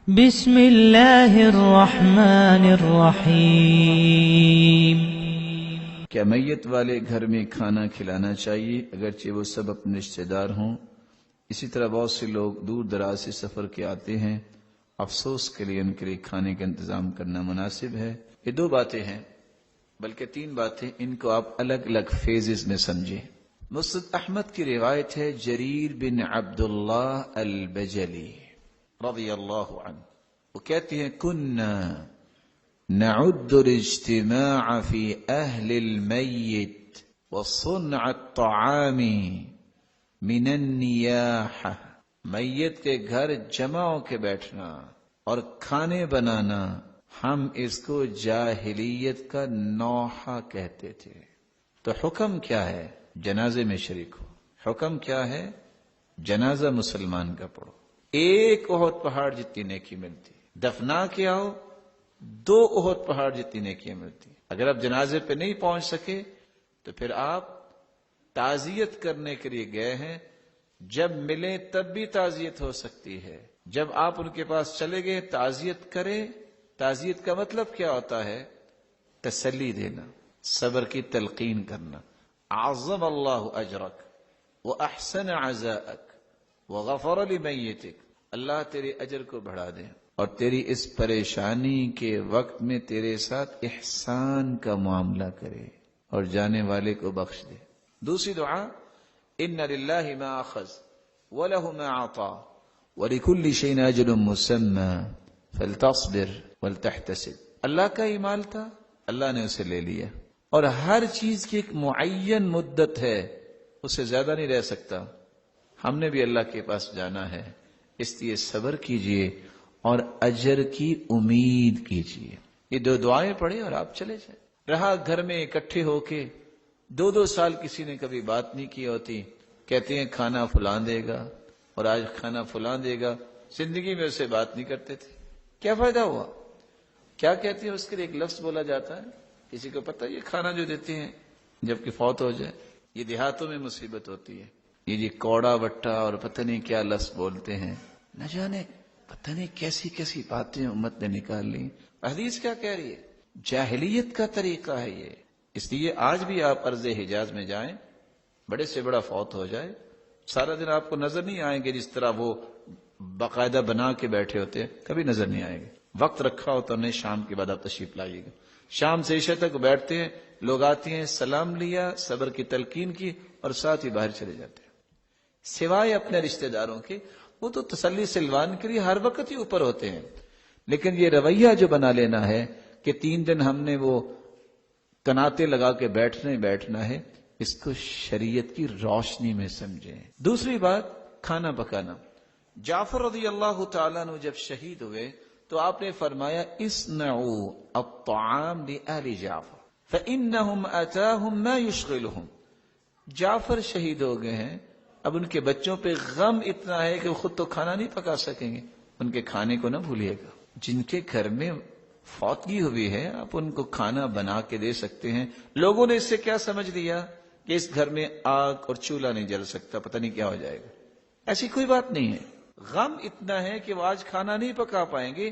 بسم اللہ الرحمن الرحیم۔ کیا میت والے گھر میں کھانا کھلانا چاہیے اگرچہ وہ سب اپنے رشتہ دار ہوں؟ اسی طرح بہت سے لوگ دور دراز سے سفر کے آتے ہیں، افسوس کے لیے ان کے لیے کھانے کا انتظام کرنا مناسب ہے؟ یہ دو باتیں ہیں، بلکہ تین باتیں، ان کو آپ الگ الگ فیزز میں سمجھیں۔ مسند احمد کی روایت ہے، جریر بن عبداللہ البجلی رضی اللہ عنہ، وہ کہتے ہیں کننا نعد الاجتماع في أهل الميت وصنع الطعام من النياحة، میت کے گھر جمع ہو کے بیٹھنا اور کھانے بنانا، ہم اس کو جاہلیت کا نوحہ کہتے تھے۔ تو حکم کیا ہے؟ جنازے میں شریک ہو۔ حکم کیا ہے؟ جنازہ مسلمان کا پڑھو، ایک احد پہاڑ جتنی نیکی ملتی، دفنا کے آؤ 2 احد پہاڑ جتنی نیکیاں ملتی۔ اگر آپ جنازے پہ نہیں پہنچ سکے تو پھر آپ تعزیت کرنے کے لیے گئے ہیں، جب ملیں تب بھی تعزیت ہو سکتی ہے۔ جب آپ ان کے پاس چلے گئے تعزیت کریں۔ تعزیت کا مطلب کیا ہوتا ہے؟ تسلی دینا، صبر کی تلقین کرنا۔ اعظم اللہ اجرک واحسن عزاءک وغفر لمیتک، اللہ تیرے اجر کو بڑھا دے اور تیری اس پریشانی کے وقت میں تیرے ساتھ احسان کا معاملہ کرے اور جانے والے کو بخش دے۔ دوسری دعا، ان للہ ما اخذ وله ما اعطى ولكل شيء اجل مسمى فلتصبر ولتحتسب، اللہ کا ہی مال تھا، اللہ نے اسے لے لیا، اور ہر چیز کی ایک معین مدت ہے، اس سے زیادہ نہیں رہ سکتا۔ ہم نے بھی اللہ کے پاس جانا ہے، اس لیے صبر کیجئے اور اجر کی امید کیجئے۔ یہ 2 دعائیں پڑھیں اور آپ چلے جائیں۔ رہا گھر میں اکٹھے ہو کے 2 سال کسی نے کبھی بات نہیں کی ہوتی، کہتے ہیں کھانا فلاں دے گا اور آج کھانا فلاں دے گا، زندگی میں اسے بات نہیں کرتے تھے، کیا فائدہ ہوا؟ کیا کہتے ہیں اس کے لیے ایک لفظ بولا جاتا ہے، کسی کو پتہ یہ کھانا جو دیتے ہیں جبکہ فوت ہو جائے، یہ دیہاتوں میں مصیبت ہوتی ہے، یہ جی کوڑا وٹا اور پتہ نہیں کیا لفظ بولتے ہیں، نہ جانے پتہ نہیں کیسی کیسی باتیں امت نے نکال لی۔ حدیث کیا کہہ رہی ہے؟ جاہلیت کا طریقہ ہے یہ۔ اس لیے آج بھی آپ ارض حجاز میں جائیں، بڑے سے بڑا فوت ہو جائے، سارا دن آپ کو نظر نہیں آئیں گے جس طرح وہ باقاعدہ بنا کے بیٹھے ہوتے ہیں، کبھی نظر نہیں آئیں گے۔ وقت رکھا ہوتا انہیں، شام کے بعد آپ تشریف لائیے گا، شام سے عشاء تک بیٹھتے ہیں، لوگ آتے ہیں، سلام لیا، صبر کی تلقین کی اور ساتھ ہی باہر چلے جاتے ہیں۔ سوائے اپنے رشتہ داروں کے، وہ تو تسلی سلوان کے لیے ہر وقت ہی اوپر ہوتے ہیں، لیکن یہ رویہ جو بنا لینا ہے کہ 3 دن ہم نے وہ کناتے لگا کے بیٹھنا ہے، اس کو شریعت کی روشنی میں سمجھیں۔ دوسری بات، کھانا پکانا۔ جعفر رضی اللہ تعالیٰ عنہ جب شہید ہوئے تو آپ نے فرمایا اصنعوا الطعام لأہل جعفر فإنہم آتاہم ما یشغلہم۔ جعفر شہید ہو گئے ہیں، اب ان کے بچوں پہ غم اتنا ہے کہ وہ خود تو کھانا نہیں پکا سکیں گے، ان کے کھانے کو نہ بھولیے گا۔ جن کے گھر میں فوتگی ہوئی ہے آپ ان کو کھانا بنا کے دے سکتے ہیں۔ لوگوں نے اس سے کیا سمجھ لیا کہ اس گھر میں آگ اور چولہا نہیں جل سکتا، پتہ نہیں کیا ہو جائے گا۔ ایسی کوئی بات نہیں ہے، غم اتنا ہے کہ وہ آج کھانا نہیں پکا پائیں گے،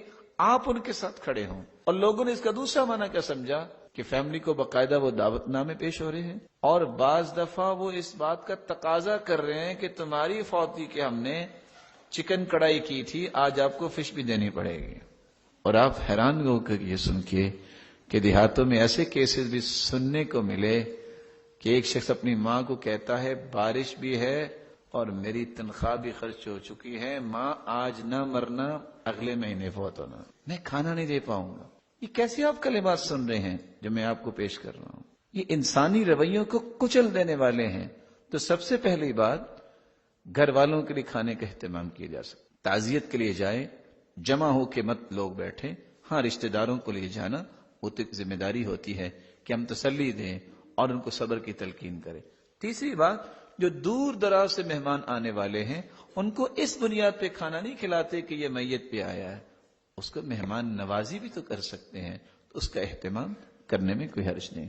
آپ ان کے ساتھ کھڑے ہوں۔ اور لوگوں نے اس کا دوسرا معنی کیا سمجھا کہ فیملی کو باقاعدہ وہ دعوت نامے پیش ہو رہے ہیں، اور بعض دفعہ وہ اس بات کا تقاضا کر رہے ہیں کہ تمہاری فوتگی کے ہم نے چکن کڑھائی کی تھی، آج آپ کو فش بھی دینی پڑے گی۔ اور آپ حیران ہو کر یہ سن کے کہ دیہاتوں میں ایسے کیسز بھی سننے کو ملے کہ ایک شخص اپنی ماں کو کہتا ہے بارش بھی ہے اور میری تنخواہ بھی خرچ ہو چکی ہے، ماں آج نہ مرنا، اگلے مہینے فوت ہونا، میں کھانا نہیں دے پاؤں گا۔ یہ کیسے آپ کلمات سن رہے ہیں جو میں آپ کو پیش کر رہا ہوں؟ یہ انسانی رویوں کو کچل دینے والے ہیں۔ تو سب سے پہلی بات، گھر والوں کے لیے کھانے کا اہتمام کیا جا سکتا۔ تعزیت کے لیے جائیں، جمع ہو کے مت لوگ بیٹھیں۔ ہاں، رشتہ داروں کو لے جانا وہ تو ذمہ داری ہوتی ہے کہ ہم تسلی دیں اور ان کو صبر کی تلقین کریں۔ تیسری بات، جو دور دراز سے مہمان آنے والے ہیں ان کو اس بنیاد پہ کھانا نہیں کھلاتے کہ یہ میت پہ آیا ہے، اس کو مہمان نوازی بھی تو کر سکتے ہیں، تو اس کا اہتمام کرنے میں کوئی حرج نہیں۔